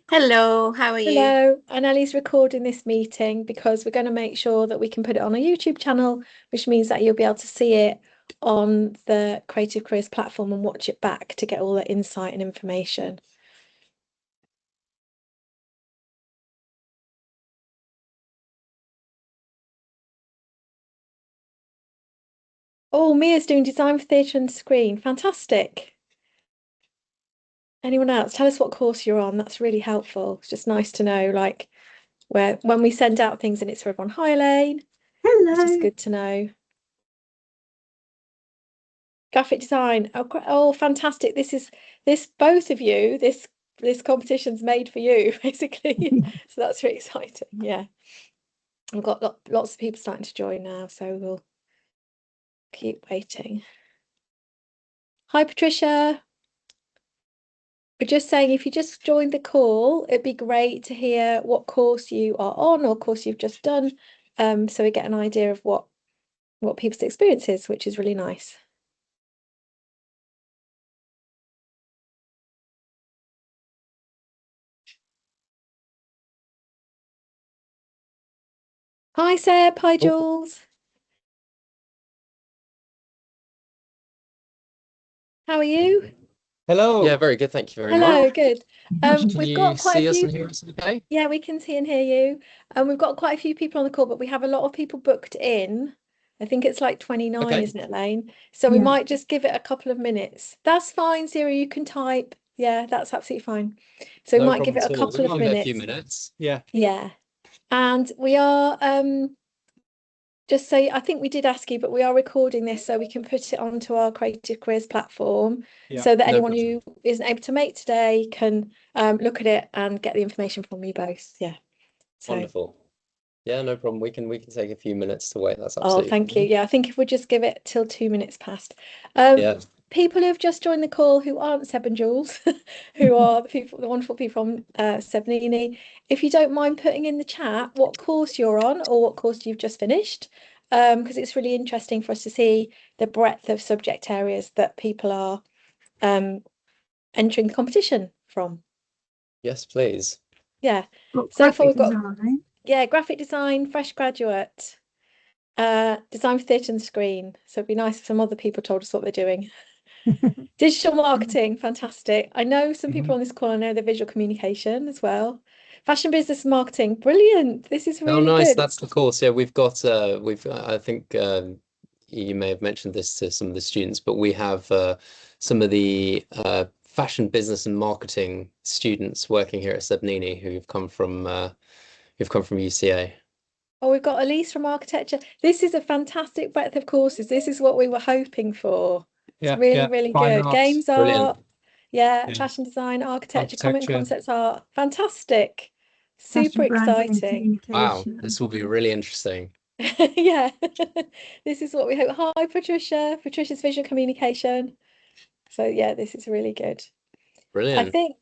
Hello, how are you? Hello, and Ellie's recording this meeting because we're going to make sure that we can put it on a YouTube channel, which means that you'll be able to see it on the Creative Careers platform and watch it back to get all the insight and information. Oh, Mia's doing design for theatre and screen. Fantastic. Anyone else? Tell us what course you're on. That's really helpful. It's just nice to know, like, where when we send out things and it's for everyone. Hi, Elaine. It's just Hello. good to know. Graphic design. Oh, fantastic. This both of you, this competition's made for you, basically. So that's really exciting. Yeah. I've got lots of people starting to join now, so we'll keep waiting. Hi, Patricia. We're just saying if you just joined the call, it'd be great to hear what course you are on or course you've just done. So we get an idea of what people's experience is, which is really nice. Hi, Seb. Hi, Oh, Jules. How are you? yeah, Hello. very good. Thank you very Hello, much. good. Can We've you got quite a see us and few. hear us okay? Yeah, we can see and hear you. We've got quite a few people on the call, but we have a lot of people booked in. I think it's like 29, Okay, isn't it, Lane? So we Yeah. might just give it a couple of minutes. That's fine, Zero. You can type. Yeah, that's absolutely fine. So we no might give problem it a at all. couple We'll of give it a few minutes. minutes. Yeah. Yeah. And we are just say I think we did ask you, but we are recording this so we can put it onto our Creative Careers platform Yeah. so that No anyone problem. who isn't able to make today can look at it and get the information from you both. Yeah. So, Wonderful. Yeah, no problem. We can take a few minutes to wait. That's oh, absolutely thank you. fine. Yeah, I think if we just give it till 2 minutes past. Um, Yeah. People who've just joined the call who aren't Seb and Jules, who are the people, the wonderful people from Sebnini, if you don't mind putting in the chat what course you're on or what course you've just finished, because it's really interesting for us to see the breadth of subject areas that people are um, entering the competition from. Yes, please. Yeah. Got So far graphic we've got, design. yeah, graphic design, fresh graduate. Design for theatre and screen. So it'd be nice if some other people told us what they're doing. Digital marketing, fantastic. I know some people Mhm. on this call, I know they're visual communication as well. Fashion business marketing, brilliant. This is Oh, really nice. good. That's the course. Yeah, we've I think you may have mentioned this to some of the students, but we have some of the fashion business and marketing students working here at Sebnini who've come from UCA. Oh, we've got Elise from architecture. This is a fantastic breadth of courses. This is what we were hoping for. It's Yeah. really, Yeah. really Fine good. arts. Games Brilliant. art, yeah, Yeah. fashion design, architecture, common Architecture. concepts art. Fantastic. Super Fashion branding and exciting. Wow, communication. this will be really interesting. Yeah, this is what we hope. Hi, Patricia. Patricia's visual communication. So yeah, this is really good. I Brilliant. think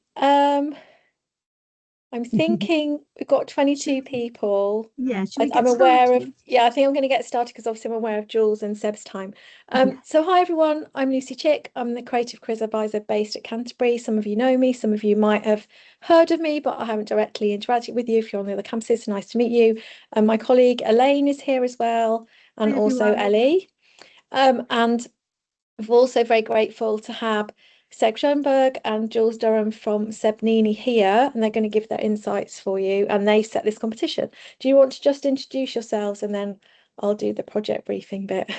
I'm thinking we've got 22 people. Yeah, should we I'm get aware of, started? yeah, I think I'm going to get started because obviously I'm aware of Jules and Seb's time. Yeah. So hi everyone, I'm Lucy Chick. I'm the Creative Careers Advisor based at Canterbury. Some of you know me, some of you might have heard of me, but I haven't directly interacted with you. If you're on the other campuses, nice to meet you. And my colleague Elaine is here as well, Hi and also everyone. Ellie. And we're also very grateful to have Seg Schoenberg and Jules Durham from Sebnini here, and they're going to give their insights for you. And they set this competition. Do you want to just introduce yourselves and then I'll do the project briefing bit?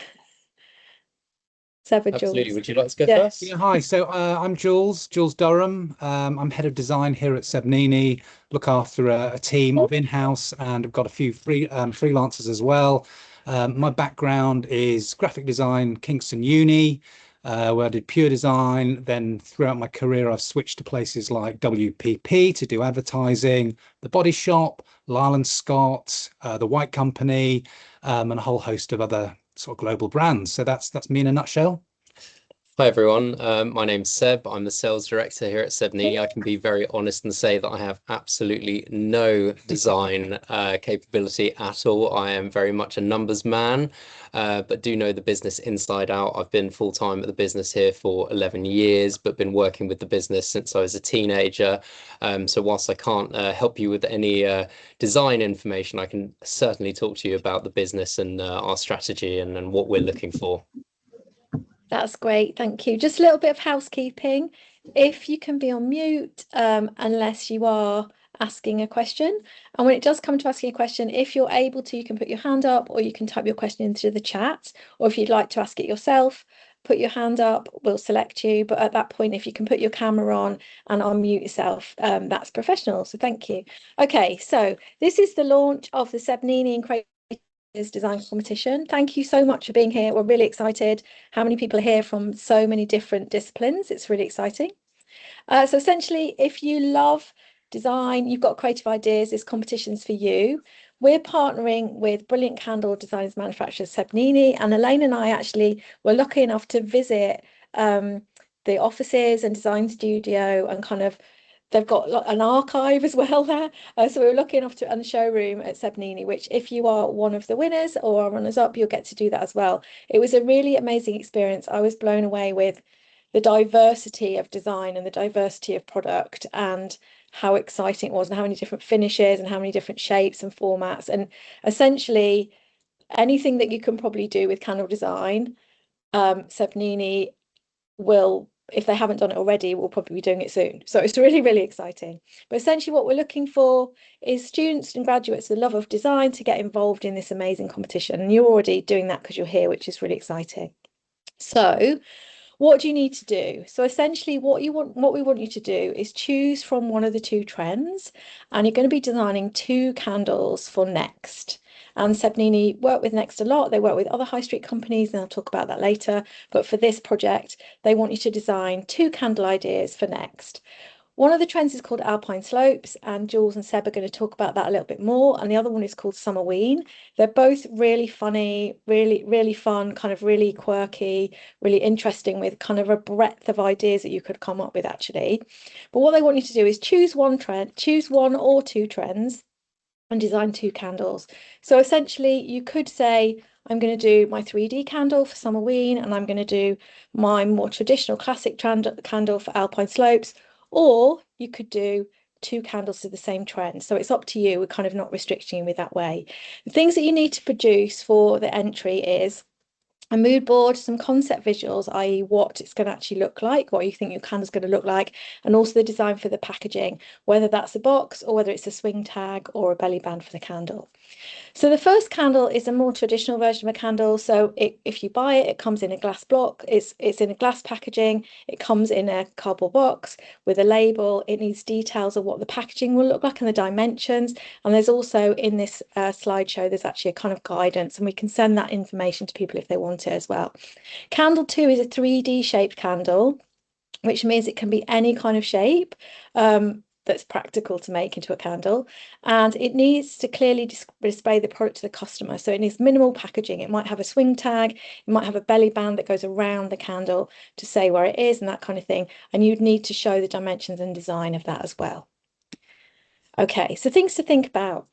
Seb and Absolutely. Jules. Would you like to go Yeah. Yeah. first? Hi. So I'm Jules Durham. I'm head of design here at Sebnini. Look after a team of in-house, and I've got a few freelancers as well. My background is graphic design, Kingston Uni, where I did pure design. Then throughout my career, I've switched to places like WPP to do advertising, The Body Shop, Lyle and Scott, The White Company, and a whole host of other sort of global brands. So that's me in a nutshell. Hi everyone, my name's Seb. I'm the sales director here at Sebnini. I can be very honest and say that I have absolutely no design capability at all. I am very much a numbers man, but do know the business inside out. I've been full-time at the business here for 11 years, but been working with the business since I was a teenager. So whilst I can't help you with any design information, I can certainly talk to you about the business and our strategy and what we're looking for. That's great, thank you. Just a little bit of housekeeping. If you can be on mute, unless you are asking a question. And when it does come to asking a question, if you're able to, you can put your hand up or you can type your question into the chat. Or if you'd like to ask it yourself, put your hand up, we'll select you. But at that point, if you can put your camera on and unmute yourself, that's professional. So thank you. Okay, so this is the launch of the Sebnini and design competition. Thank you so much for being here. We're really excited. How many people are here from so many different disciplines? It's really exciting. So essentially, if you love design, you've got creative ideas, this competition's for you. We're partnering with brilliant candle designers manufacturer Sebnini, and Elaine and I actually were lucky enough to visit the offices and design studio, and kind of they've got an archive as well there. So we were lucky enough to, and the showroom at Sebnini, which if you are one of the winners or runners up, you'll get to do that as well. It was a really amazing experience. I was blown away with the diversity of design and the diversity of product and how exciting it was and how many different finishes and how many different shapes and formats. And essentially anything that you can probably do with candle design, Sebnini will, if they haven't done it already, will probably be doing it soon. So it's really, really exciting. But essentially what we're looking for is students and graduates with a love of design to get involved in this amazing competition. And you're already doing that because you're here, which is really exciting. So what do you need to do? So essentially what we want you to do is choose from one of the two trends, and you're going to be designing 2 candles for Next. And Sebnini work with Next a lot. They work with other high street companies, and I'll talk about that later. But for this project, they want you to design 2 candle ideas for Next. One of the trends is called Alpine Slopes, and Jules and Seb are going to talk about that a little bit more. And the other one is called Summerween. They're both really funny, really, really fun, kind of really quirky, really interesting, with kind of a breadth of ideas that you could come up with actually. But what they want you to do is choose one trend, choose 1 or 2 trends and design 2 candles. So essentially you could say, I'm going to do my 3D candle for Summerween, and I'm going to do my more traditional classic candle for Alpine Slopes. Or you could do 2 candles to the same trend. So it's up to you. We're kind of not restricting you with that way. The things that you need to produce for the entry is a mood board, some concept visuals, i.e. what it's going to actually look like, what you think your candle's going to look like, and also the design for the packaging, whether that's a box or whether it's a swing tag or a belly band for the candle. So the first candle is a more traditional version of a candle. So if you buy it, it comes in a glass block. It's in a glass packaging. It comes in a cardboard box with a label. It needs details of what the packaging will look like and the dimensions. And there's also in this slideshow, there's actually a kind of guidance, and we can send that information to people if they want it as well. Candle 2 is a 3D shaped candle, which means it can be any kind of shape. That's practical to make into a candle, and it needs to clearly display the product to the customer. So it needs minimal packaging. It might have a swing tag, it might have a belly band that goes around the candle to say where it is and that kind of thing, and you'd need to show the dimensions and design of that as well. Okay, so things to think about.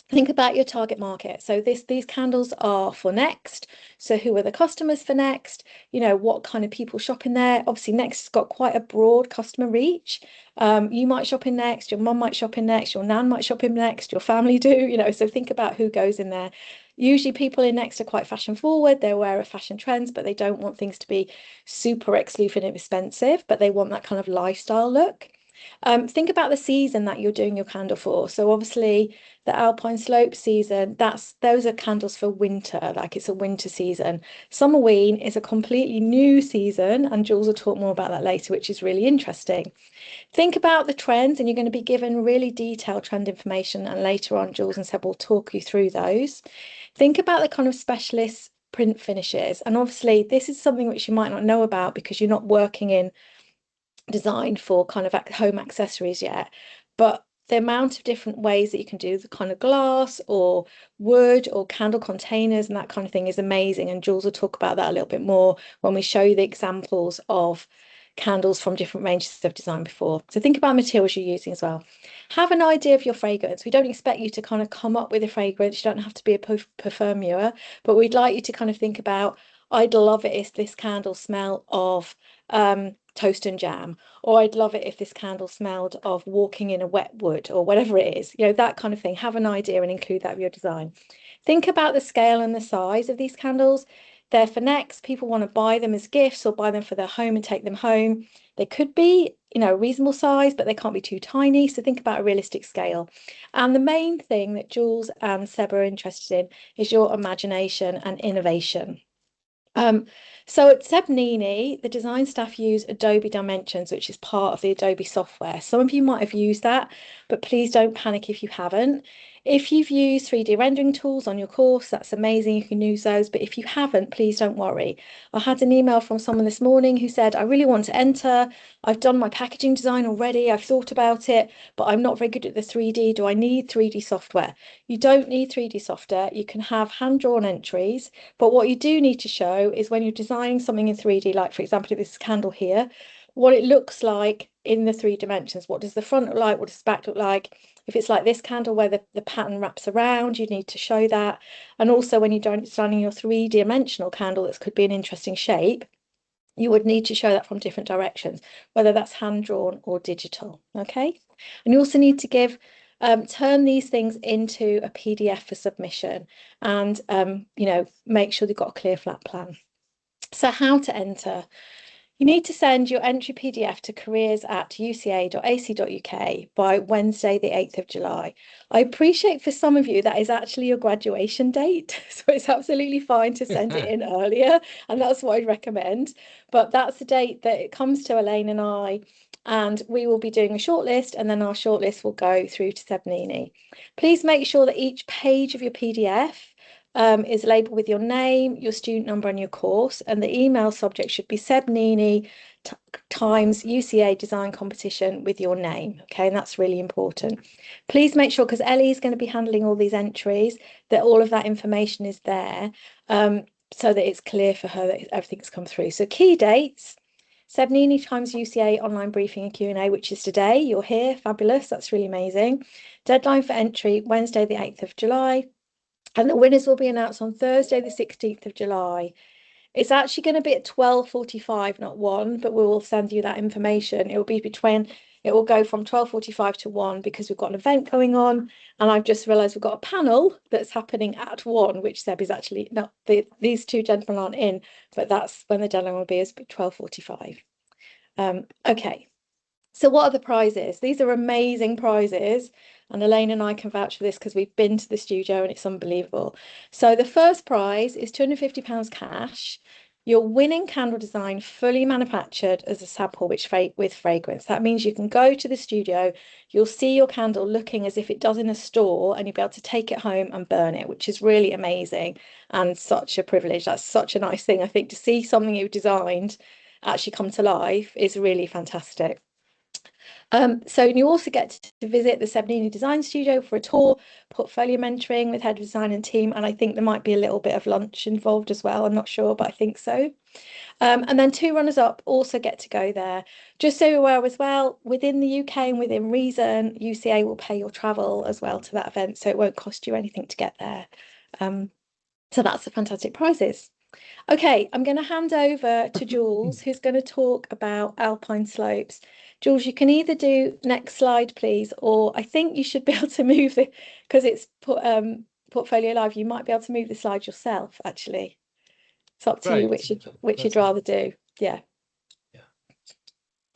Think about your target market. So these candles are for Next. So who are the customers for Next? You know, what kind of people shop in there? Obviously, Next has got quite a broad customer reach. You might shop in Next, your mum might shop in Next, your nan might shop in Next, your family do, you know, so think about who goes in there. Usually people in Next are quite fashion forward. They're aware of fashion trends, but they don't want things to be super exclusive and expensive, but they want that kind of lifestyle look. Think about the season that you're doing your candle for. So obviously the Alpine Slope season, those are candles for winter, like it's a winter season. Summerween is a completely new season, and Jules will talk more about that later, which is really interesting. Think about the trends, and you're going to be given really detailed trend information, and later on Jules and Seb will talk you through those. Think about the kind of specialist print finishes, and obviously this is something which you might not know about because you're not working in design for kind of home accessories yet, but the amount of different ways that you can do the kind of glass or wood or candle containers and that kind of thing is amazing. And Jules will talk about that a little bit more when we show you the examples of candles from different ranges of design before. So think about materials you're using as well. Have an idea of your fragrance. We don't expect you to kind of come up with a fragrance. You don't have to be a perfumer, but we'd like you to kind of think about, I'd love it if this candle smelled of toast and jam, or I'd love it if this candle smelled of walking in a wet wood, or whatever it is, you know, that kind of thing. Have an idea and include that with your design. Think about the scale and the size of these candles. They're for next. People want to buy them as gifts or buy them for their home and take them home. They could be, you know, a reasonable size, but they can't be too tiny. So think about a realistic scale. And the main thing that Jules and Seb are interested in is your imagination and innovation. So at Sebnini, the design staff use Adobe Dimensions, which is part of the Adobe software. Some of you might have used that, but please don't panic if you haven't. If you've used 3D rendering tools on your course, that's amazing, you can use those. But if you haven't, please don't worry. I had an email from someone this morning who said, I really want to enter. I've done my packaging design already. I've thought about it, but I'm not very good at the 3D. Do I need 3D software? You don't need 3D software. You can have hand-drawn entries, but what you do need to show is when you're designing something in 3D, like for example, this candle here, what it looks like in the 3 dimensions. What does the front look like? What does the back look like? If it's like this candle where the pattern wraps around, you need to show that. And also when you're designing your 3-dimensional candle, that could be an interesting shape, you would need to show that from different directions, whether that's hand-drawn or digital, okay? And you also need to give turn these things into a PDF for submission and, you know, make sure they've got a clear flat plan. So how to enter? You need to send your entry PDF to careers@uca.ac.uk by Wednesday, the 8th of July. I appreciate for some of you that is actually your graduation date, so it's absolutely fine to send it in earlier, and that's what I'd recommend. But that's the date that it comes to Elaine and I, and we will be doing a shortlist, and then our shortlist will go through to Sebnini. Please make sure that each page of your PDF is labelled with your name, your student number and your course, and the email subject should be Sebnini times UCA design competition with your name, okay? And that's really important. Please make sure, because Ellie is going to be handling all these entries, that all of that information is there, so that it's clear for her that everything's come through. So key dates: Sebnini times UCA online briefing and Q&A, which is today. You're here, fabulous, that's really amazing. Deadline for entry Wednesday the 8th of July. And the winners will be announced on Thursday, the 16th of July. It's actually going to be at 12:45, not 1, but we will send you that information. It will be it will go from 12:45 to 1 because we've got an event going on. And I've just realised we've got a panel that's happening at 1, which Seb is actually not, these two gentlemen aren't in, but that's when the deadline will be, is 12:45. Okay. So what are the prizes? These are amazing prizes, and Elaine and I can vouch for this because we've been to the studio and it's unbelievable. So the first prize is £250 cash. Your winning candle design fully manufactured as a sample with fragrance. That means you can go to the studio, you'll see your candle looking as if it does in a store, and you'll be able to take it home and burn it, which is really amazing and such a privilege. That's such a nice thing. I think to see something you've designed actually come to life is really fantastic. So you also get to visit the Sebnini Design Studio for a tour, portfolio mentoring with head of design and team, and I think there might be a little bit of lunch involved as well. I'm not sure, but I think so. And then 2 runners-up also get to go there. Just so you're aware as well, within the UK and within reason, UCA will pay your travel as well to that event, so it won't cost you anything to get there. So that's the fantastic prizes. Okay, I'm going to hand over to Jules, who's going to talk about alpine slopes. Jules, you can either do next slide, please, or I think you should be able to move it because it's Portfolio Live. You might be able to move the slide yourself, actually. It's up to you which you'd rather do. Yeah.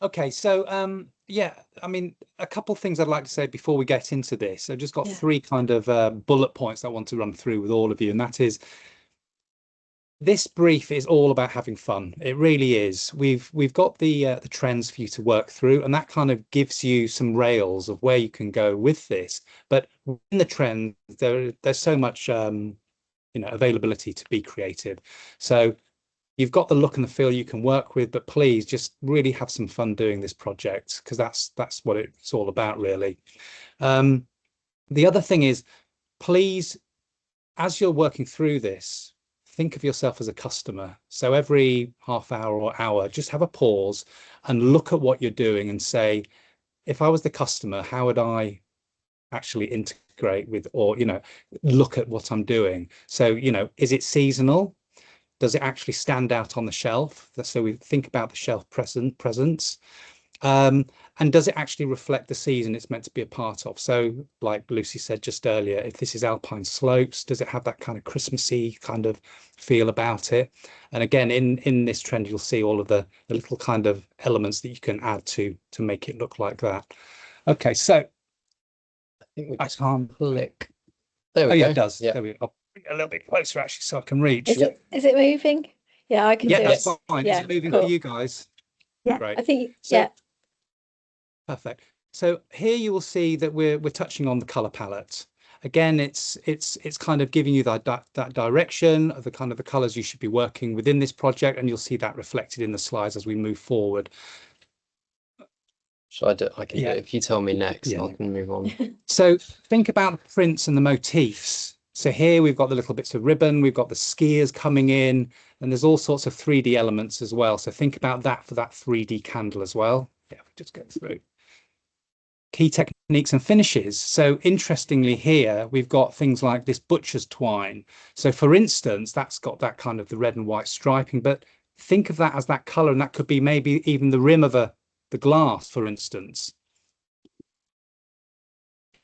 Okay, so yeah, I mean, a couple of things I'd like to say before we get into this. I've just got 3 kind of bullet points I want to run through with all of you, and that is, this brief is all about having fun. It really is. We've got the trends for you to work through, and that kind of gives you some rails of where you can go with this. But in the trend, there's so much you know, availability to be creative. So you've got the look and the feel you can work with, but please just really have some fun doing this project, because that's what it's all about, really. The other thing is, please, as you're working through this, think of yourself as a customer. So every half hour or hour, just have a pause and look at what you're doing and say, if I was the customer, how would I actually integrate with, or, look at what I'm doing? So, is it seasonal? Does it actually stand out on the shelf? So we think about the shelf presence. And does it actually reflect the season it's meant to be a part of? So like Lucy said just earlier, if this is Alpine slopes, does it have that kind of Christmassy kind of feel about it? And again, in this trend, you'll see all of the little kind of elements that you can add to make it look like that. Okay, so I think we can't click. There we go. Yeah, it does. Yeah. There we go. I'll bring it a little bit closer actually so I can reach. Is it moving? Yeah, I can Yeah, do that's it. fine. Yeah, Is it moving cool. for you guys? Yeah. Great. I think, So, perfect. So here you will see that we're touching on the color palette. Again, it's kind of giving you that direction of the kind of the colors you should be working within this project, and you'll see that reflected in the slides as we move forward. Shall I do? I can do it. If you tell me next, I can move on. So think about the prints and the motifs. So here we've got the little bits of ribbon, we've got the skiers coming in, and there's all sorts of 3D elements as well. So think about that for that 3D candle as well. Yeah, we just go through. Key techniques and finishes. So interestingly here, we've got things like this butcher's twine. So for instance, that's got that kind of the red and white striping, but think of that as that color, and that could be maybe even the rim of the glass, for instance.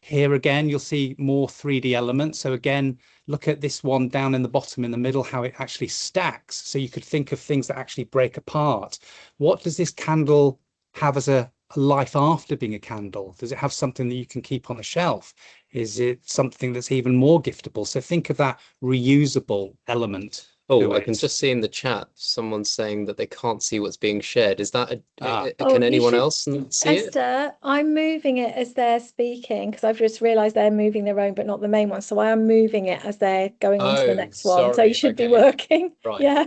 Here again, you'll see more 3D elements. So again, look at this one down in the bottom in the middle, how it actually stacks. So you could think of things that actually break apart. What does this candle have as a life after being a candle? Does it have something that you can keep on a shelf? Is it something that's even more giftable? So think of that reusable element. Oh, I can just see in the chat someone saying that they can't see what's being shared. Is that can anyone else see it? Esther, I'm moving it as they're speaking because I've just realised they're moving their own, but not the main one. So I am moving it as they're going on to the next one. So you should be working. Right. Yeah.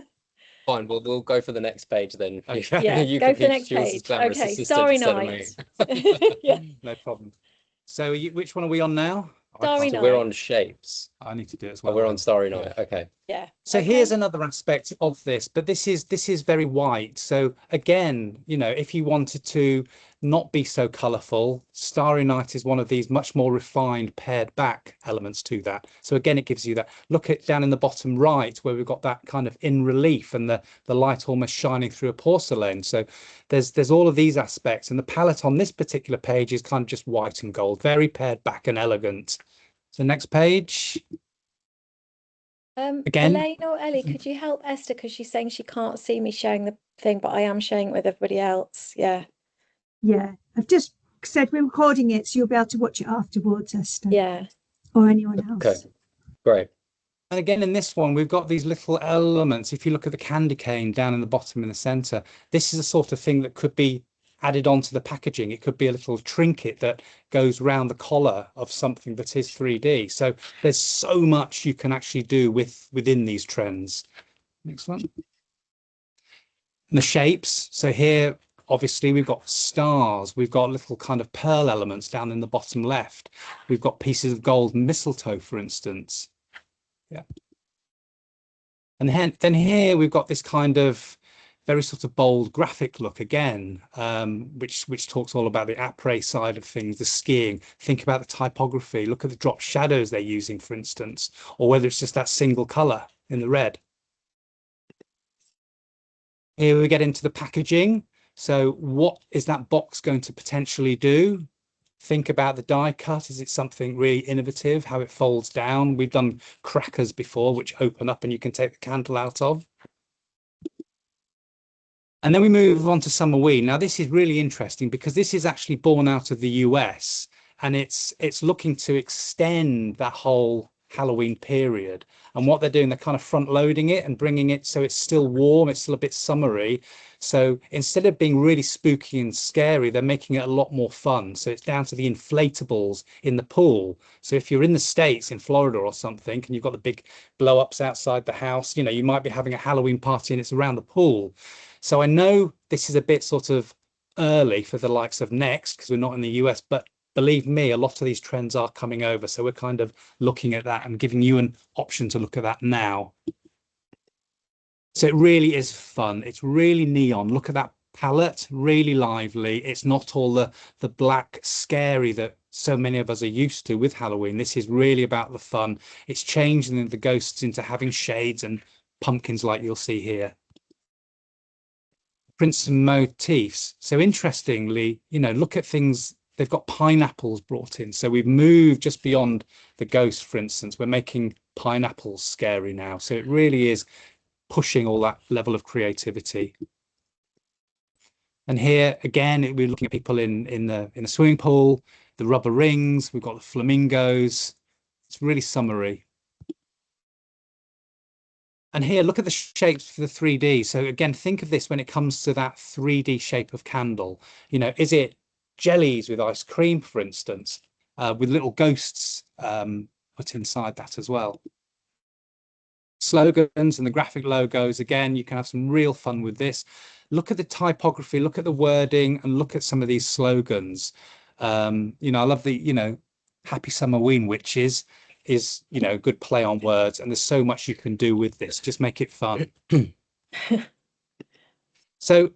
Fine. We'll go for the next page then. Okay. Yeah. You go can for the be next Jules's page. glamorous Okay. assistant Starry instead of me. Night. Yeah. No problem. So which one are we on now? Starry So Night. we're on shapes. I need to do it as Oh, well. we're on Starry Night. Okay. Yeah. So here's another aspect of this, but this is very white. So again, if you wanted to not be so colorful, Starry Night is one of these much more refined pared back elements to that. So again, it gives you that. Look at down in the bottom right where we've got that kind of in relief and the light almost shining through a porcelain. So there's all of these aspects, and the palette on this particular page is kind of just white and gold, very pared back and elegant. So next page. Again, Elaine or Ellie, could you help Esther, because she's saying she can't see me sharing the thing, but I am sharing it with everybody else. Yeah. I've just said we're recording it, so you'll be able to watch it afterwards, Esther. Yeah. Or anyone else. Okay. Great. And again, in this one, we've got these little elements. If you look at the candy cane down in the bottom in the center, this is a sort of thing that could be added onto the packaging. It could be a little trinket that goes round the collar of something that is 3D. So there's so much you can actually do within these trends. Next one. And the shapes. So here, obviously, we've got stars. We've got little kind of pearl elements down in the bottom left. We've got pieces of gold mistletoe, for instance. Yeah. And then here we've got this kind of very sort of bold graphic look again, which talks all about the après side of things, the skiing. Think about the typography. Look at the drop shadows they're using, for instance, or whether it's just that single color in the red. Here we get into the packaging. So what is that box going to potentially do? Think about the die cut. Is it something really innovative, how it folds down? We've done crackers before, which open up and you can take the candle out of. And then we move on to Summer Wee. Now, this is really interesting because this is actually born out of the US, and it's looking to extend that whole Halloween period. And what they're doing, they're kind of front loading it and bringing it so it's still warm, it's still a bit summery. So instead of being really spooky and scary, they're making it a lot more fun. So it's down to the inflatables in the pool. So if you're in the States, in Florida or something, and you've got the big blow ups outside the house, you know, you might be having a Halloween party and it's around the pool. So I know this is a bit sort of early for the likes of Next because we're not in the US, but believe me, a lot of these trends are coming over. So we're kind of looking at that and giving you an option to look at that now. So it really is fun. It's really neon. Look at that palette, really lively. It's not all the black scary that so many of us are used to with Halloween. This is really about the fun. It's changing the ghosts into having shades and pumpkins like you'll see here. Prints and motifs. So interestingly, you know, look at things. They've got pineapples brought in. So we've moved just beyond the ghost, for instance. We're making pineapples scary now. So it really is pushing all that level of creativity. And here again, we're looking at people in the swimming pool, the rubber rings. We've got the flamingos. It's really summery. And here, look at the shapes for the 3D. So again, think of this when it comes to that 3D shape of candle. You know, is it jellies with ice cream, for instance, with little ghosts put inside that as well? Slogans and the graphic logos, again, you can have some real fun with this. Look at the typography, look at the wording, and look at some of these slogans. You know, I love the, you know, Happy Summerween Witches is, you know, a good play on words, and there's so much you can do with this. Just make it fun. So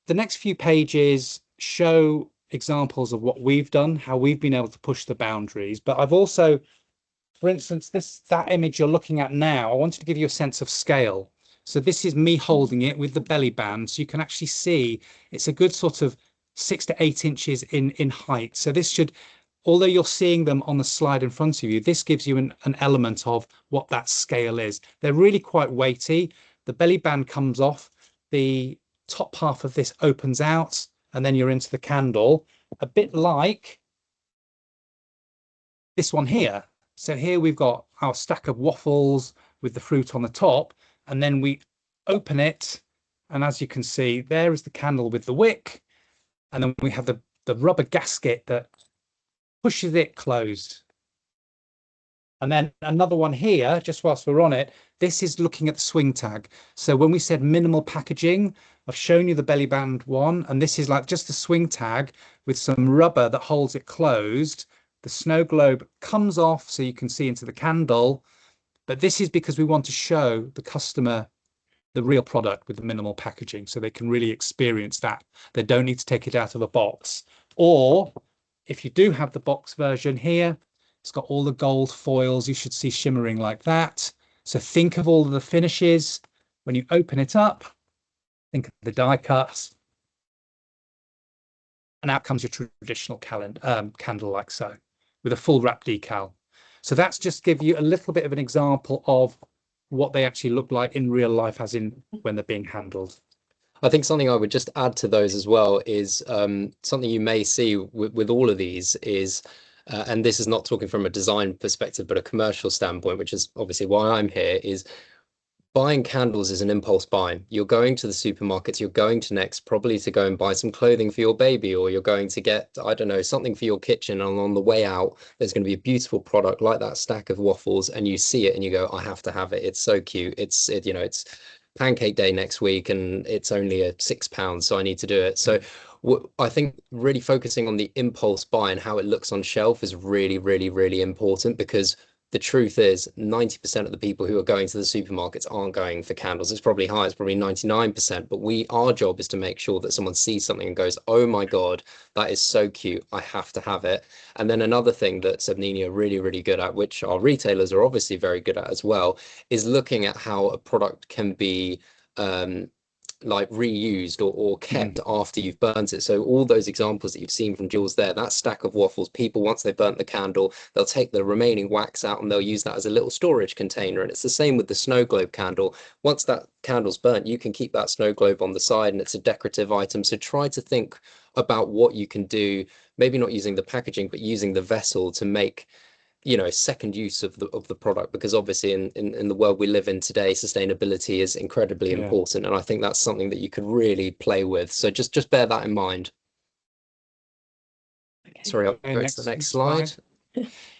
the next few pages show examples of what we've done, how we've been able to push the boundaries. But I've also, for instance, that image you're looking at now, I wanted to give you a sense of scale. So this is me holding it with the belly band. So you can actually see it's a good sort of 6 to 8 inches in height. So this should, although you're seeing them on the slide in front of you, this gives you an element of what that scale is. They're really quite weighty. The belly band comes off, the top half of this opens out, and then you're into the candle, a bit like this one here. So here we've got our stack of waffles with the fruit on the top, and then we open it, and as you can see, there is the candle with the wick, and then we have the rubber gasket that pushes it closed. And then another one here, just whilst we're on it, this is looking at the swing tag. So when we said minimal packaging, I've shown you the belly band one, and this is like just the swing tag with some rubber that holds it closed. The snow globe comes off so you can see into the candle, but this is because we want to show the customer the real product with the minimal packaging so they can really experience that. They don't need to take it out of a box. Or if you do have the box version here, it's got all the gold foils you should see shimmering like that. So think of all of the finishes. When you open it up, think of the die cuts. And out comes your traditional candle like so, with a full wrap decal. So that's just give you a little bit of an example of what they actually look like in real life, as in when they're being handled. I think something I would just add to those as well is something you may see with all of these is, and this is not talking from a design perspective, but a commercial standpoint, which is obviously why I'm here, is buying candles is an impulse buy. You're going to the supermarkets, you're going to Next probably to go and buy some clothing for your baby, or you're going to get, I don't know, something for your kitchen, and on the way out, there's going to be a beautiful product like that stack of waffles, and you see it and you go, I have to have it. It's so cute. You know, it's Pancake Day next week and it's only £6, so I need to do it. So I think really focusing on the impulse buy and how it looks on shelf is really, really, really important, because the truth is 90% of the people who are going to the supermarkets aren't going for candles. It's probably high, it's probably 99%, but our job is to make sure that someone sees something and goes, oh my God, that is so cute, I have to have it. And then another thing that Sebnini are really, really good at, which our retailers are obviously very good at as well, is looking at how a product can be like reused or kept after you've burnt it. So all those examples that you've seen from Jules there, that stack of waffles, people, once they've burnt the candle, they'll take the remaining wax out and they'll use that as a little storage container. And it's the same with the snow globe candle. Once that candle's burnt, you can keep that snow globe on the side and it's a decorative item. So try to think about what you can do, maybe not using the packaging, but using the vessel to make you know, second use of the product, because obviously in the world we live in today, sustainability is incredibly important, and I think that's something that you could really play with. So just bear that in mind. Okay. Sorry, I'll go to the next slide.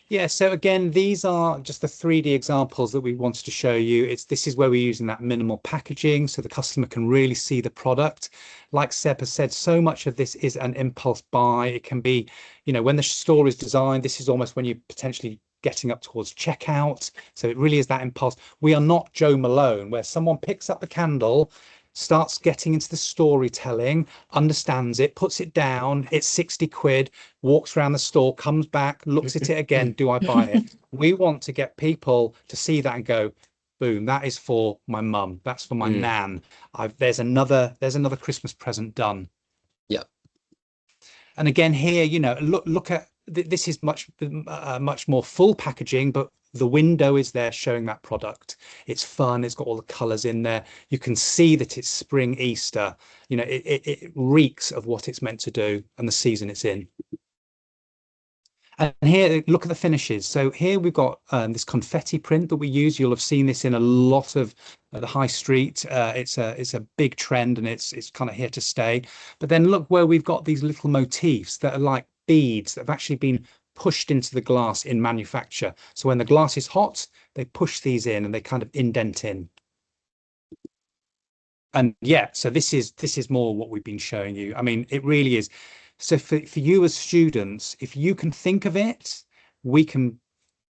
Yeah, so again, these are just the 3D examples that we wanted to show you. This is where we're using that minimal packaging so the customer can really see the product. Like Seb has said, so much of this is an impulse buy. It can be, you know, when the store is designed, this is almost when you're potentially getting up towards checkout. So it really is that impulse. We are not Joe Malone, where someone picks up the candle, starts getting into the storytelling, understands it, puts it down, it's 60 quid, walks around the store, comes back, looks at it again, do I buy it? We want to get people to see that and go, boom, that is for my mum, that's for my nan. There's another Christmas present done. Yeah. And again here, you know, look at this is much more full packaging, but the window is there showing that product. It's fun. It's got all the colors in there. You can see that it's spring, Easter. You know, it reeks of what it's meant to do and the season it's in. And here, look at the finishes. So here we've got this confetti print that we use. You'll have seen this in a lot of the high street. It's a big trend, and it's kind of here to stay. But then look where we've got these little motifs that are like beads that have actually been pushed into the glass in manufacture. So when the glass is hot, they push these in and they kind of indent in. And yeah, so this is more what we've been showing you. I mean, it really is. So for you as students, if you can think of it, we can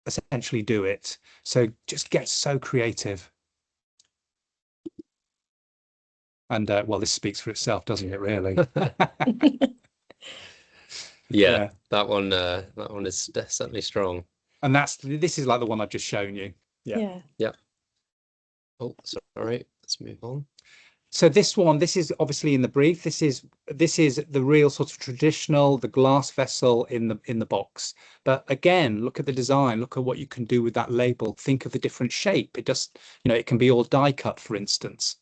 essentially do it. So just get so creative. And well, this speaks for itself, doesn't it, really? Yeah, that one is certainly strong. And this is like the one I've just shown you. Yeah. Oh, sorry, let's move on. So this is obviously in the brief. This is the real sort of traditional, the glass vessel in the box. But again, look at the design. Look at what you can do with that label. Think of the different shape. It just, you know, it can be all die cut, for instance.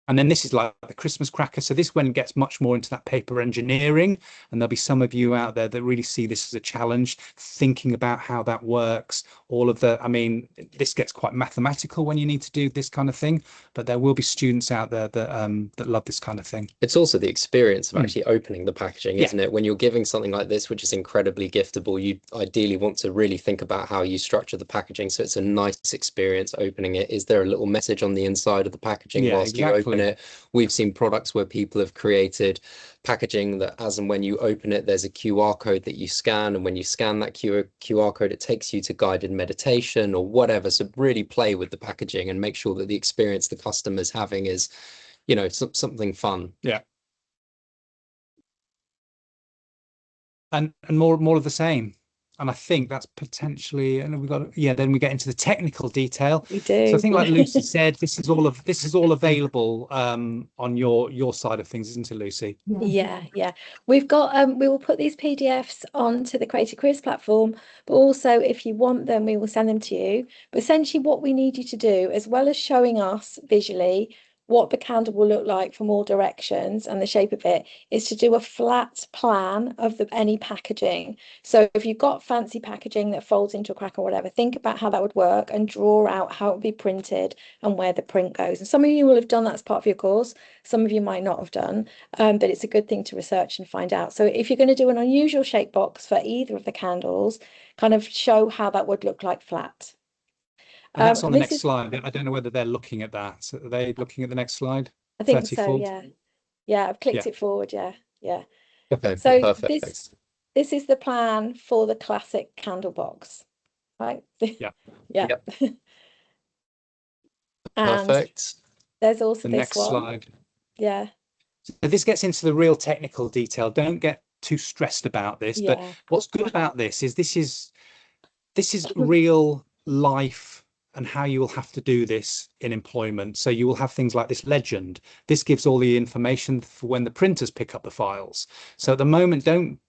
And then this is like the Christmas cracker. So this one gets much more into that paper engineering. And there'll be some of you out there that really see this as a challenge, thinking about how that works. I mean, this gets quite mathematical when you need to do this kind of thing. But there will be students out there that love this kind of thing. It's also the experience of actually opening the packaging, isn't it? When you're giving something like this, which is incredibly giftable, you ideally want to really think about how you structure the packaging. So it's a nice experience opening it. Is there a little message on the inside of the packaging whilst you open it? We've seen products where people have created packaging that as and when you open it, there's a QR code that you scan, and when you scan that QR code, it takes you to guided meditation or whatever. So really play with the packaging and make sure that the experience the customer's having is, you know, something fun. Yeah. And more of the same. And I think that's potentially, and we've got, then we get into the technical detail. We do. So I think, like Lucy said, this is all available on your side of things, isn't it, Lucy? Yeah. We've got we will put these PDFs onto the Creative Careers platform, but also if you want them, we will send them to you. But essentially what we need you to do, as well as showing us visually what the candle will look like from all directions and the shape of it, is to do a flat plan of any packaging. So if you've got fancy packaging that folds into a crack or whatever, think about how that would work and draw out how it would be printed and where the print goes. And some of you will have done that as part of your course, some of you might not have done, but it's a good thing to research and find out. So if you're going to do an unusual shape box for either of the candles, kind of show how that would look like flat. And that's on the next slide. I don't know whether they're looking at that. So are they looking at the next slide? I think so, yeah. I've clicked it forward, yeah. Okay, so perfect. This is the plan for the classic candle box, right? Yeah. And perfect. there's also the this next one. slide. Yeah. So this gets into the real technical detail. Don't get too stressed about this. But what's good about this is real life and how you will have to do this in employment. So you will have things like this legend. This gives all the information for when the printers pick up the files. So at the moment, don't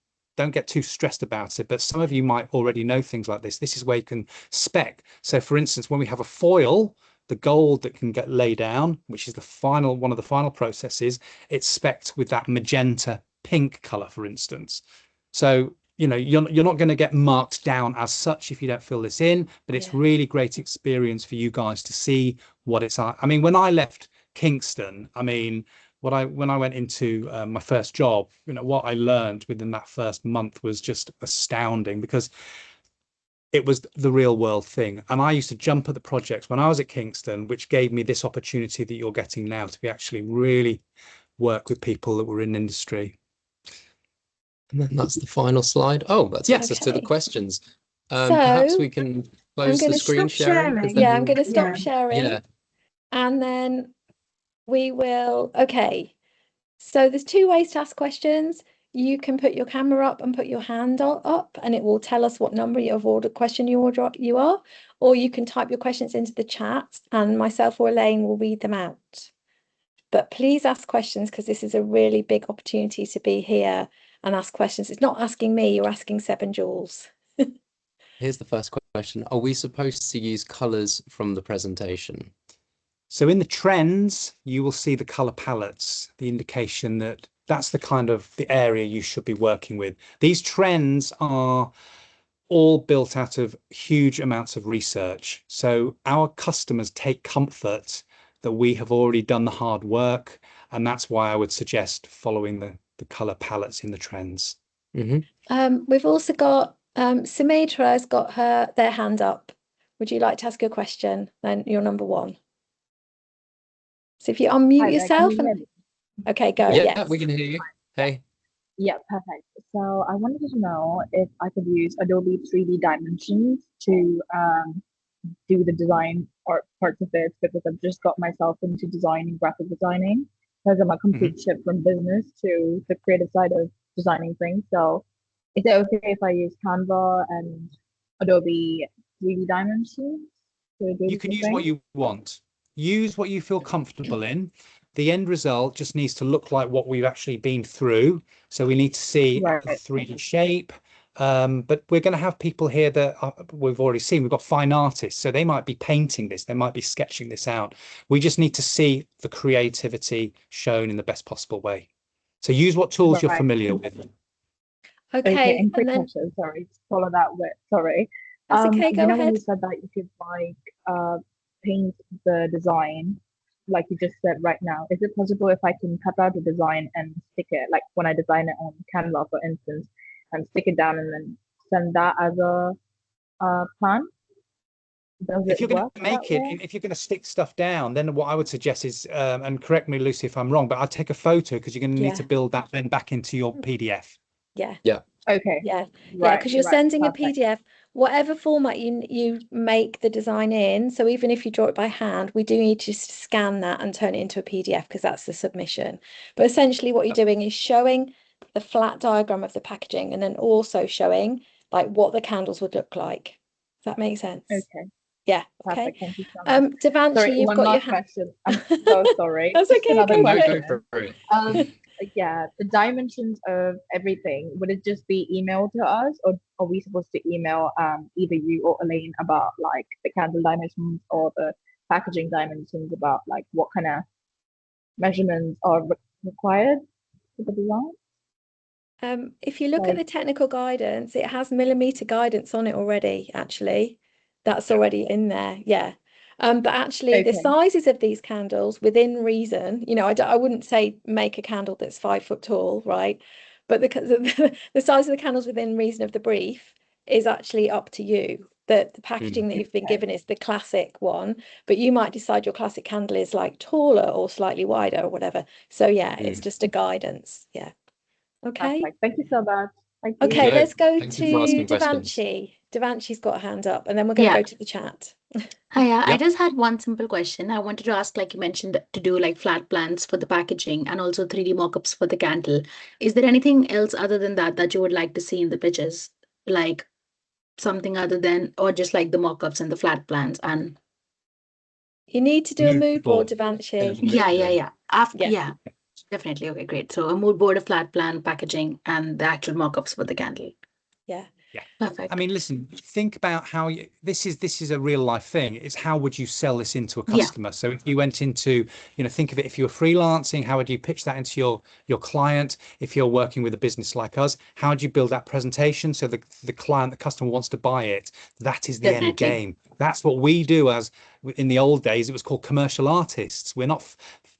get too stressed about it, but some of you might already know things like this. This is where you can spec. So for instance, when we have a foil, the gold that can get laid down, which is one of the final processes, it's specced with that magenta pink color, for instance. So you know, you're not going to get marked down as such if you don't fill this in, but it's really great experience for you guys to see what it's like. I mean, when I left Kingston, I mean, when I went into my first job, you know, what I learned within that first month was just astounding, because it was the real world thing. And I used to jump at the projects when I was at Kingston, which gave me this opportunity that you're getting now to be actually really work with people that were in industry. And then that's the final slide. Oh, that takes us to the questions. Perhaps we can close the screen sharing. Yeah, I'm going to stop Yeah. sharing. Yeah. And then we will, okay. So there's two ways to ask questions. You can put your camera up and put your hand up, and it will tell us what number of order question you are, or you can type your questions into the chat and myself or Elaine will read them out. But please ask questions, because this is a really big opportunity to be here and ask questions. It's not asking me, you're asking Seb and Jules. Here's the first question. Are we supposed to use colours from the presentation? So in the trends, you will see the color palettes, the indication that that's the kind of the area you should be working with. These trends are all built out of huge amounts of research. So our customers take comfort that we have already done the hard work. And that's why I would suggest following the color palettes in the trends. We've also got Sumitra has got their hand up. Would you like to ask a question? Then you're number one. So if you unmute yourself okay, go. Yeah, yes. we can hear you. Hey. Yeah, perfect. So I wanted to know if I could use Adobe 3D Dimensions to do the design or parts of it, because I've just got myself into designing, graphic designing, because I'm a complete shift from business to the creative side of designing things. So is it okay if I use Canva and Adobe 3D Dimensions to do You can use what you want. Use what you feel comfortable in. The end result just needs to look like what we've actually been through. So we need to see the 3D shape. But we're going to have people here that we've already seen. We've got fine artists, so they might be painting this, they might be sketching this out. We just need to see the creativity shown in the best possible way. So use what tools you're familiar with. Okay, and quick question, sorry, to follow that with, sorry. That's okay, go ahead. When you said that you could like paint the design, like you just said right now, is it possible if I can cut out the design and stick it, like when I design it on Canva, for instance, and stick it down and then send that as a plan? If you're going to make it, if you're going to stick stuff down, then what I would suggest is, and correct me, Lucy, if I'm wrong, but I'd take a photo, because you're going to need to build that then back into your PDF. Yeah. Okay. Yeah, because you're sending a PDF, whatever format you make the design in. So even if you draw it by hand, we do need to scan that and turn it into a PDF, because that's the submission. But essentially what you're doing is showing the flat diagram of the packaging, and then also showing like what the candles would look like. Does that make sense? Okay. Yeah. Perfect. Thank you so much. Devanshi, Sorry, you've one got your last hand. question. I'm so sorry. That's okay. Another Go for it. Yeah, the dimensions of everything, would it just be emailed to us, or are we supposed to email either you or Elaine about like the candle dimensions or the packaging dimensions, about like what kind of measurements are required for the design? If you look at the technical guidance, it has millimeter guidance on it already, actually. That's already in there, yeah. But actually the sizes of these candles within reason, you know, I wouldn't say make a candle that's 5 foot tall, right? But the size of the candles within reason of the brief is actually up to you. The packaging that you've been given is the classic one, but you might decide your classic candle is like taller or slightly wider or whatever. So yeah, it's just a guidance. Yeah. Okay. Perfect. Thank you so much. Thank you. Okay, let's go Thank to you for asking Devanshi. Devanshi's got a hand up, and then we're going to go to the chat. Hiya, I Yep. just had one simple question. I wanted to ask, like you mentioned, to do like flat plans for the packaging and also 3D mockups for the candle. Is there anything else other than that that you would like to see in the pitches? Like something other than, or just like the mockups and the flat plans? And You need to do a Mood mood board, board. Devanshi. yeah. After, Yeah. yeah, definitely. Okay, great. So a mood board, a flat plan, packaging, and the actual mockups for the candle. Yeah. Perfect. I mean, listen, think about how this is a real life thing. It's how would you sell this into a Yeah. customer? So if you went into, think of it, if you were freelancing, how would you pitch that into your client? If you're working with a business like us, how do you build that presentation so the client, the customer wants to buy it? That is the end Definitely. game. That's what we do. As in the old days, it was called commercial artists. We're not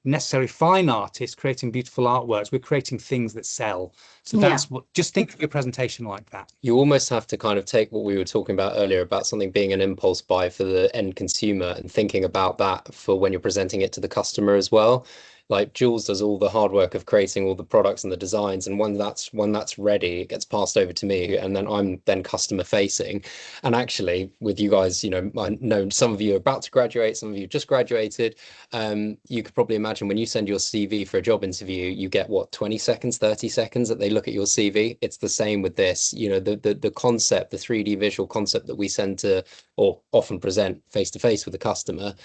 necessarily fine artists creating beautiful artworks. We're creating things that sell. So Yeah. that's what, just think of your presentation like that. You almost have to kind of take what we were talking about earlier about something being an impulse buy for the end consumer and thinking about that for when you're presenting it to the customer as well. Like Jules does all the hard work of creating all the products and the designs, and when that's ready, it gets passed over to me, and then I'm then customer facing. And actually, with you guys, I know some of you are about to graduate, some of you just graduated. You could probably imagine when you send your CV for a job interview, you get what, 20 seconds, 30 seconds that they look at your CV. It's the same with this. The concept, the 3D visual concept that we send to or often present face to face with the customer,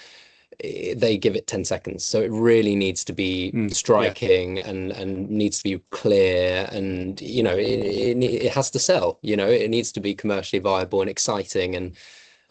they give it 10 seconds. So it really needs to be striking and needs to be clear, and it has to sell. It needs to be commercially viable and exciting, and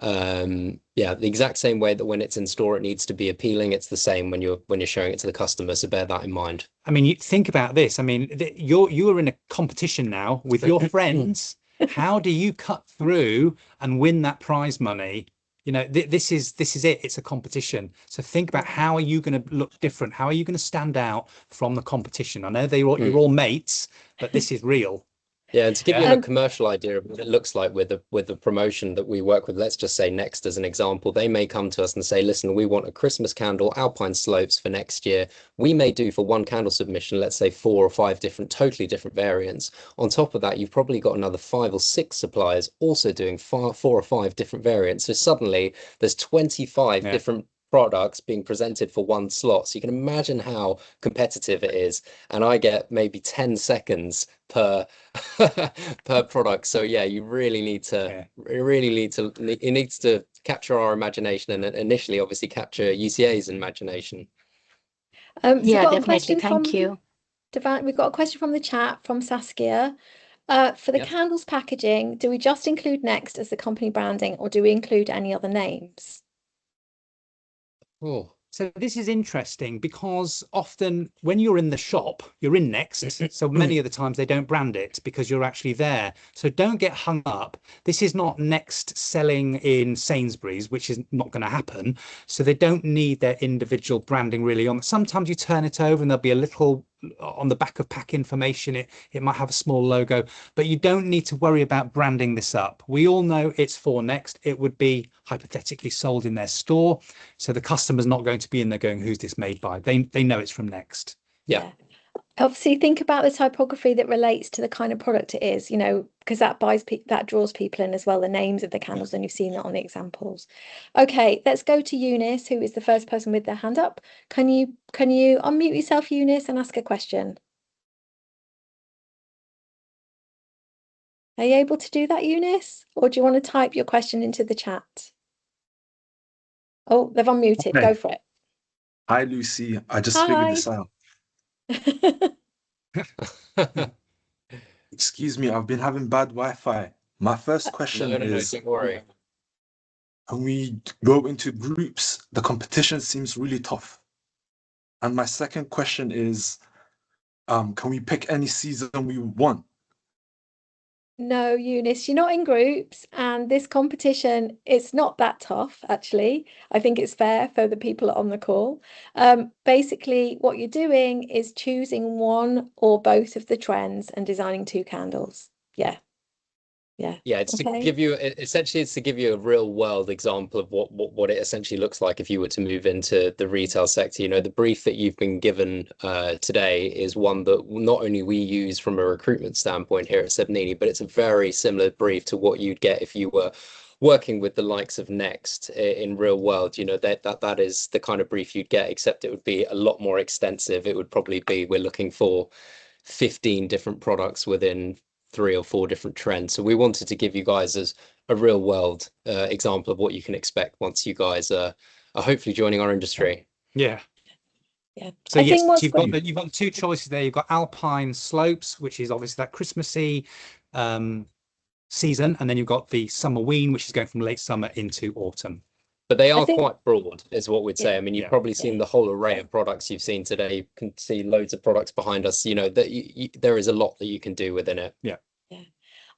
the exact same way that when it's in store it needs to be appealing, it's the same when you're showing it to the customer. So bear that in mind. I mean, you think about this. I mean, you are in a competition now with your friends. How do you cut through and win that prize money? This is it. It's a competition. So think about, how are you going to look different? How are you going to stand out from the competition? I know you're all mates, but this is real. Yeah, and to give you a commercial idea of what it looks like with the promotion that we work with, let's just say Next as an example, they may come to us and say, listen, we want a Christmas candle, Alpine slopes for next year. We may do for one candle submission, let's say 4 or 5 totally different variants. On top of that, you've probably got another 5 or 6 suppliers also doing 4 or 5 different variants. So suddenly there's 25 different products being presented for one slot. So you can imagine how competitive it is. And I get maybe 10 seconds per per product. So yeah, you really need to it needs to capture our imagination, and initially obviously capture UCA's imagination. Yeah, definitely. Thank you. Devant, we've got a question from the chat from Saskia. For the candles packaging, do we just include Next as the company branding, or do we include any other names? Oh, so this is interesting, because often when you're in the shop, you're in Next. So many of the times they don't brand it because you're actually there. So don't get hung up. This is not Next selling in Sainsbury's, which is not going to happen. So they don't need their individual branding really on. Sometimes you turn it over and there'll be a little on the back of pack information. It might have a small logo, but you don't need to worry about branding this up. We all know it's for Next. It would be hypothetically sold in their store, so the customer's not going to be in there going, who's this made by? They know it's from Next. Yeah. Obviously, think about the typography that relates to the kind of product it is, because that draws people in as well, the names of the candles, and you've seen that on the examples. Okay, let's go to Eunice, who is the first person with their hand up. Can you unmute yourself, Eunice, and ask a question? Are you able to do that, Eunice? Or do you want to type your question into the chat? Oh, they've unmuted. Okay. Go for it. Hi, Lucy. I just figured this out. Excuse me, I've been having bad Wi-Fi. My first question is, don't worry. when we go into groups, the competition seems really tough. And my second question is, can we pick any season we want? No, Eunice, you're not in groups, and this competition, it's not that tough, actually. I think it's fair for the people on the call. Basically, what you're doing is choosing one or both of the trends and designing 2 candles. Yeah. It's to give you essentially, it's to give you a real world example of what it essentially looks like if you were to move into the retail sector. The brief that you've been given today is one that not only we use from a recruitment standpoint here at Sebnini, but it's a very similar brief to what you'd get if you were working with the likes of Next in real world. That is the kind of brief you'd get, except it would be a lot more extensive. It would probably be, we're looking for 15 different products within 3 or 4 different trends. So we wanted to give you guys as a real world example of what you can expect once you guys are hopefully joining our industry. Yeah. So yes, you've got 2 choices there. You've got Alpine slopes, which is obviously that Christmassy season, and then you've got the summerween, which is going from late summer into autumn. But they I are think- quite broad, is what we'd say. I mean, you've probably seen the whole array of products you've seen today. You can see loads of products behind us. You know, that there is a lot that you can do within it. Yeah.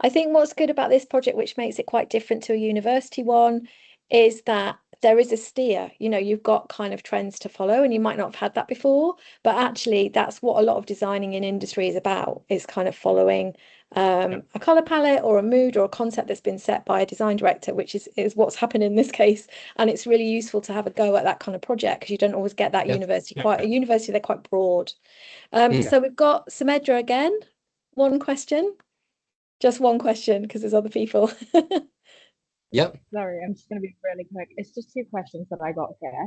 I think what's good about this project, which makes it quite different to a university one, is that there is a steer. You know, you've got kind of trends to follow, and you might not have had that before, but actually that's what a lot of designing in industry is about, is kind of following a color palette or a mood or a concept that's been set by a design director, which is what's happened in this case. And it's really useful to have a go at that kind of project, because you don't always get that university. A university, they're quite broad. So we've got Sumedra again. One question. Just one question, because there's other people. Yep. Sorry, I'm just going to be really quick. It's just 2 questions that I got here.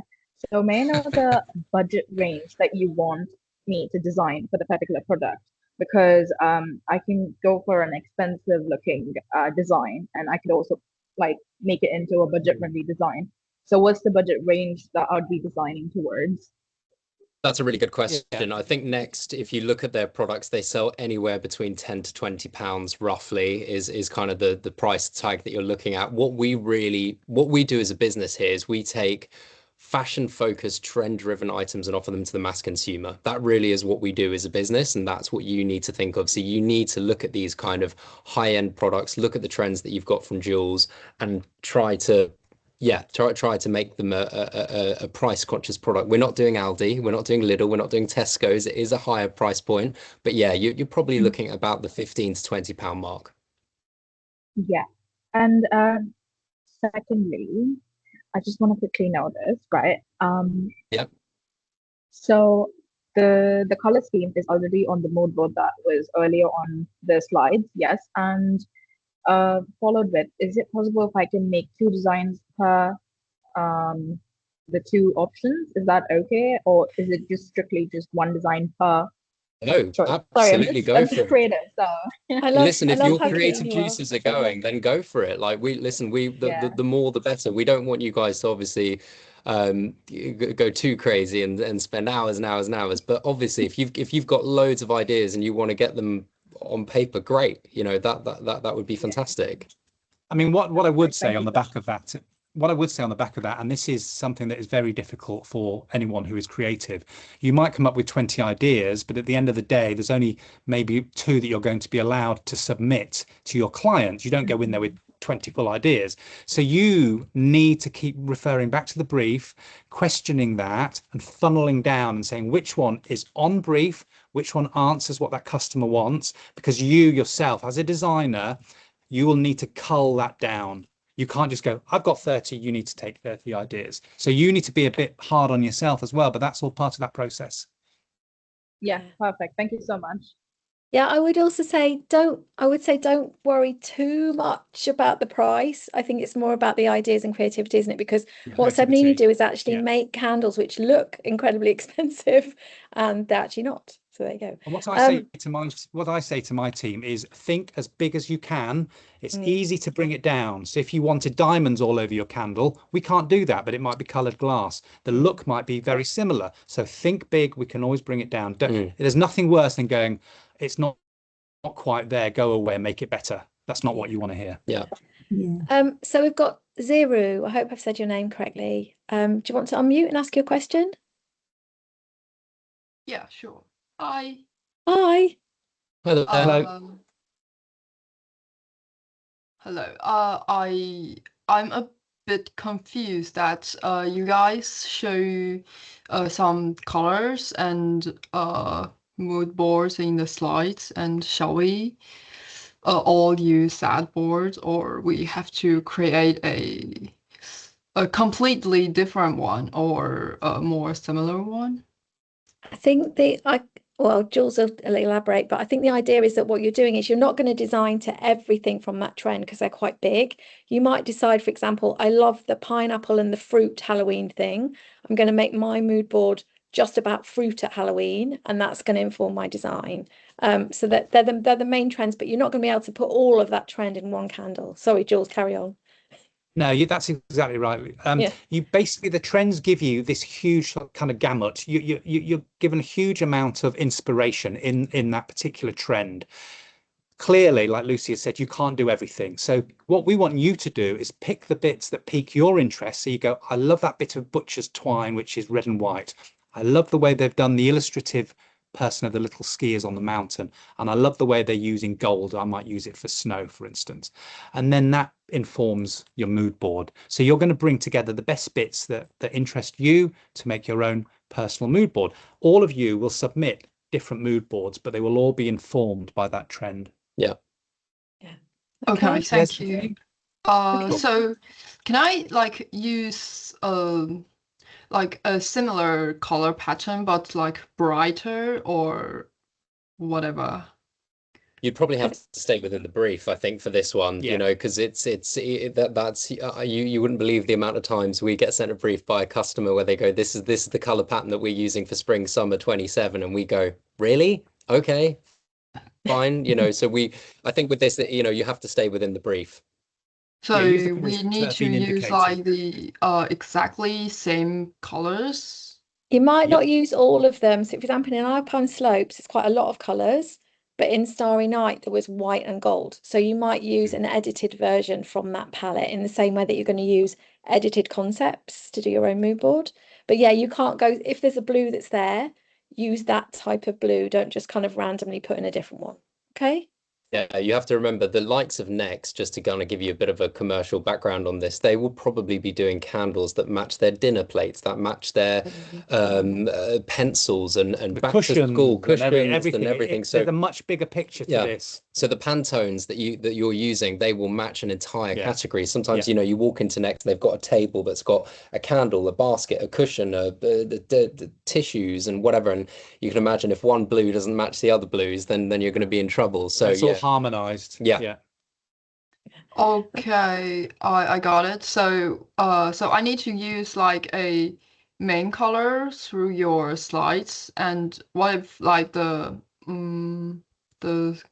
So may I know the budget range that you want me to design for the particular product? Because I can go for an expensive looking design, and I could also like make it into a budget friendly design. So what's the budget range that I'd be designing towards? That's a really good question. I think next, if you look at their products, they sell anywhere between 10 to 20 pounds roughly is kind of the price tag that you're looking at. What we do as a business here is we take fashion focused, trend driven items and offer them to the mass consumer. That really is what we do as a business, and that's what you need to think of. So you need to look at these kind of high end products, look at the trends that you've got from Jules, and try to make them a price conscious product. We're not doing Aldi, we're not doing Lidl, we're not doing Tesco's. It is a higher price point, but yeah, you're probably looking at about the 15 to 20 pound mark. Yeah. And secondly, I just want to quickly know this, right? Yep. So the color scheme is already on the mood board that was earlier on the slides, yes. And followed with, is it possible if I can make 2 designs per the 2 options? Is that okay, or is it just strictly just 1 design per No, choice? absolutely, Sorry, I'm go just for it. creative, so Listen, if your how creative creative you are. juices are going, then go for it. Like the more the better. We don't want you guys to obviously go too crazy and spend hours and hours and hours. But obviously, if you've got loads of ideas and you want to get them on paper, great. You know, that would be fantastic. I mean, what I would say on the back of that, and this is something that is very difficult for anyone who is creative. You might come up with 20 ideas, but at the end of the day, there's only maybe 2 that you're going to be allowed to submit to your clients. You don't go in there with 20 full ideas. So you need to keep referring back to the brief, questioning that and funneling down and saying which one is on brief, which one answers what that customer wants, because you yourself as a designer, you will need to cull that down. You can't just go, I've got 30, you need to take 30 ideas. So you need to be a bit hard on yourself as well, but that's all part of that process. yeah, perfect. Thank you so much. Yeah, I would also say don't worry too much about the price. I think it's more about the ideas and creativity, isn't it? Because what Sebnini do is actually make candles which look incredibly expensive, and they're actually not. So there you go. And what I say to my team is think as big as you can. It's easy to bring it down. So if you wanted diamonds all over your candle, we can't do that, but it might be colored glass. The look might be very similar. So think big. We can always bring it down. There's nothing worse than going, it's not quite there, go away and make it better. That's not what you want to hear. Yeah. So we've got Ziru. I hope I've said your name correctly. Do you want to unmute and ask your question? Yeah, sure. Hi. Hi. Hello. Hello. I'm a bit confused that you guys show some colors and mood boards in the slides, and shall we all use sad boards, or we have to create a completely different one or a more similar one? I think Jules will elaborate, but I think the idea is that what you're doing is you're not going to design to everything from that trend because they're quite big. You might decide, for example, I love the pineapple and the fruit Halloween thing. I'm going to make my mood board just about fruit at Halloween, and that's going to inform my design. So that they're the main trends, but you're not going to be able to put all of that trend in one candle. Sorry, Jules, carry on. No, that's exactly right. You basically, the trends give you this huge kind of gamut. You're given a huge amount of inspiration in that particular trend. clearly, like Lucy has said, you can't do everything. So what we want you to do is pick the bits that pique your interest. So you go, I love that bit of butcher's twine, which is red and white. I love the way they've done the illustrative person of the little skiers on the mountain. And I love the way they're using gold. I might use it for snow, for instance. And then that informs your mood board. So you're going to bring together the best bits that interest you to make your own personal mood board. All of you will submit different mood boards, but they will all be informed by that trend. Yeah. Okay, thank Yes. you. Okay. So can I like use like a similar color pattern but like brighter or whatever? You'd probably have to stay within the brief, I think, for this one, Yeah. you know, because that's you wouldn't believe the amount of times we get sent a brief by a customer where they go, this is the color pattern that we're using for spring summer 27, and we go, really? Okay, fine, you know. So I think with this, you know, you have to stay within the brief. So use the we colours that need have to been use indicated. like the exactly same colors. You might Yep. not use all of them. So, for example, in Alpine Slopes, it's quite a lot of colours, but in Starry Night, there was white and gold. So you might use an edited version from that palette in the same way that you're going to use edited concepts to do your own mood board. But yeah, you can't go, if there's a blue that's there, use that type of blue. Don't just kind of randomly put in a different one. Okay? Yeah, you have to remember the likes of Next, just to kind of give you a bit of a commercial background on this, they will probably be doing candles that match their dinner plates, that match their pencils and The back to school cushions and cushions and everything. So there's a much bigger picture to yeah. this. So the Pantones that you're using, they will match an entire Yeah. category. Sometimes, Yeah. you know, you walk into Next, they've got a table that's got a candle, a basket, a cushion, the tissues and whatever. And you can imagine if one blue doesn't match the other blues, then you're going to be in trouble. So It's all yeah. harmonized. Yeah. Yeah. Okay, I got it. So so I need to use like a main color through your slides, and what if like the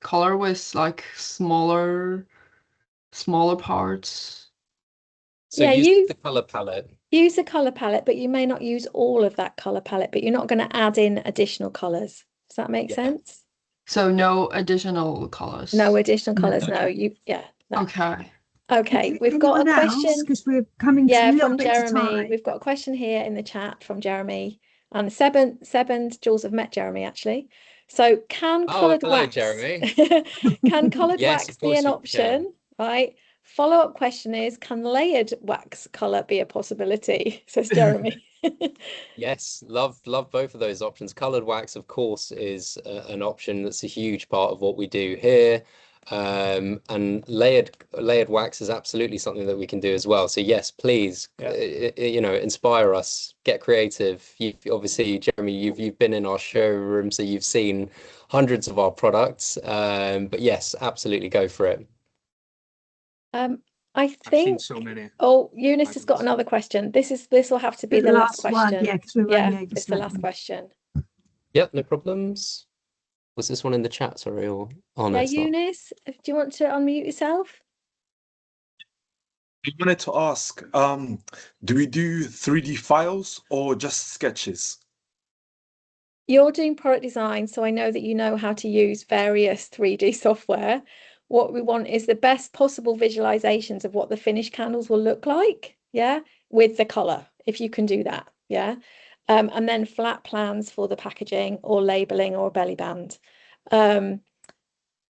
color with like smaller parts? So Yeah, use the color palette. use a colour palette, but you may not use all of that colour palette, but you're not going to add in additional colours. Does that make Yeah. sense? So no additional colors. No additional colours, No. no. No. Okay. Okay, we've got a Anyone else? question. Because we're coming to a Yeah, little from bit to Jeremy. time. We've got a question here in the chat from Jeremy. And Seb and Jules have met Jeremy, actually. So can coloured hello, wax Jeremy. can coloured Yes, wax of be course an you option? Right. Follow-up question is, can layered wax colour be a possibility? Says Jeremy. Yes, love both of those options. Colored wax, of course, is an option that's a huge part of what we do here. And layered wax is absolutely something that we can do as well. So yes, please, you know, inspire us, get creative. Obviously, Jeremy, you've been in our showroom, so you've seen hundreds of our products. But yes, absolutely go for it. I I've seen think. so many. Oh, Eunice has got another question. This will have to be the last one, question. yeah, because we're running over it's the last slightly. question. Yep, no problems. Was this one in the chat, sorry, or oh no, Yeah, it's not. Eunice, do you want to unmute yourself? I wanted to ask, do we do 3D files or just sketches? You're doing product design, so I know that you know how to use various 3D software. What we want is the best possible visualizations of what the finished candles will look like, yeah, with the color, if you can do that, yeah. And then flat plans for the packaging or labeling or a belly band.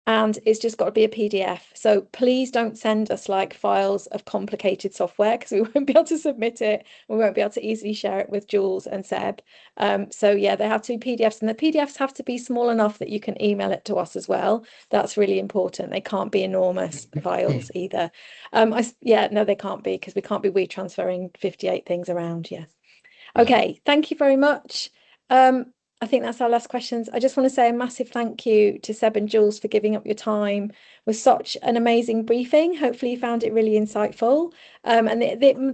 And it's just got to be a PDF. So please don't send us like files of complicated software, because we won't be able to submit it. We won't be able to easily share it with Jules and Seb. So yeah, they have to be PDFs, and the PDFs have to be small enough that you can email it to us as well. That's really important. They can't be enormous files either. No, they can't be, because we can't be transferring 58 things around. Yeah. Okay, thank you very much. I think that's our last questions. I just want to say a massive thank you to Seb and Jules for giving up your time with such an amazing briefing. Hopefully you found it really insightful. And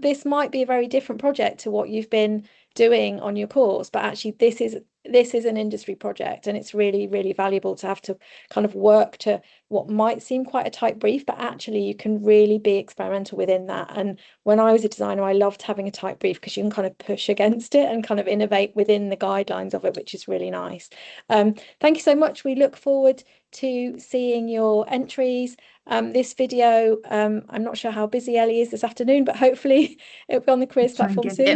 this might be a very different project to what you've been doing on your course, but actually this is an industry project, and it's really, really valuable to have to kind of work to what might seem quite a tight brief, but actually you can really be experimental within that. And when I was a designer, I loved having a tight brief, because you can kind of push against it and kind of innovate within the guidelines of it, which is really nice. Thank you so much. We look forward to seeing your entries. This video, I'm not sure how busy Ellie is this afternoon, but hopefully it'll be on the careers Try and platform get it soon.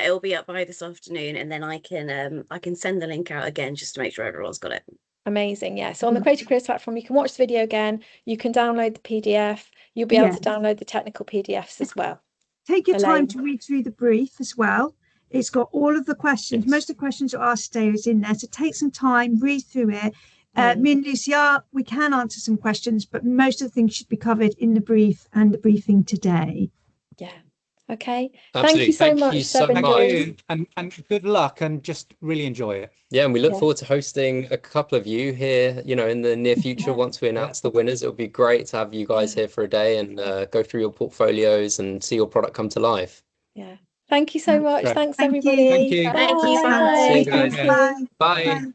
It'll be up by this afternoon, and then I can send the link out again just to make sure everyone's got it. Amazing. Yeah. So on the Creative Careers platform, you can watch the video again. You can download the PDF. You'll be able to download the technical PDFs as well. Take your time Elaine. to read through the brief as well. It's got all of the questions. Yes. Most of the questions you asked today is in there. So take some time, read through it. Me and Lucy we can answer some questions, but most of the things should be covered in the brief and the briefing today. Yeah. Okay. Absolutely. Thank you so much, Thank you so Sebnini. much. And good luck, and just really enjoy it. Yeah, and we look Yeah. forward to hosting a couple of you here, in the near future. Once we announce the winners, it'll be great to have you guys here for a day and go through your portfolios and see your product come to life. Yeah. Thank you so much. Great. Thanks, Thank you. everybody. Thank you. Thank you. Bye. Bye. See you guys. Thank you. Bye. Bye.